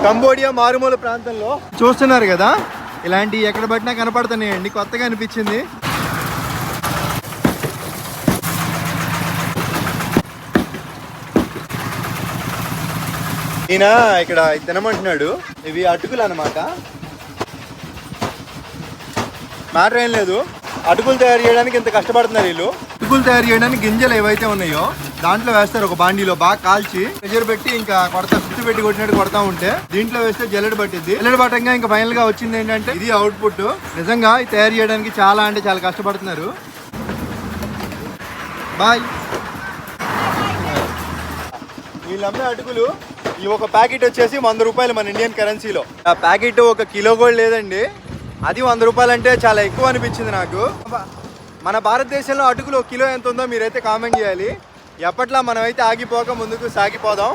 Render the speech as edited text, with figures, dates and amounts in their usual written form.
Cambodia మారుమూల ప్రాంతంలో చూస్తున్నారు కదా, ఇలాంటి ఎక్కడ పట్టినా కనపడుతున్నాయండి. కొత్తగా అనిపించింది. ఈయన ఇక్కడ తినమంటున్నాడు. ఇవి అటుకులు అనమాట. మ్యాటర్ ఏం లేదు, అటుకులు తయారు చేయడానికి ఇంత కష్టపడుతున్నారు వీళ్ళు. అటుకులు తయారు చేయడానికి గింజలు ఏవైతే ఉన్నాయో దాంట్లో వేస్తారు ఒక బాండీలో, బాగా కాల్చి ప్రెషర్ పెట్టి ఇంకా కొడతా, సుత్తి పెట్టి కొట్టినట్టు కొడతా ఉంటే దీంట్లో వేస్తే జల్లెడ పట్టింది. జల్లెడ పట్టంగా ఇంకా ఫైనల్ గా వచ్చింది ఏంటంటే ఇది అవుట్పుట్. నిజంగా ఇది తయారు చేయడానికి చాలా అంటే చాలా కష్టపడుతున్నారు. బాయ్. వీళ్ళు అమ్మే అటుకులు ఈ ఒక ప్యాకెట్ వచ్చేసి 100 రూపాయలు మన ఇండియన్ కరెన్సీలో. ఆ ప్యాకెట్ 1 కిలో కూడా లేదండి. అది 100 రూపాయలు అంటే చాలా ఎక్కువ అనిపించింది నాకు. మన భారతదేశంలో అటుకులు 1 కిలో ఎంత ఉందో మీరైతే కామెంట్ చేయాలి. ఎప్పట్లా మనమైతే ఆగిపోక ముందుకు సాగిపోదాం.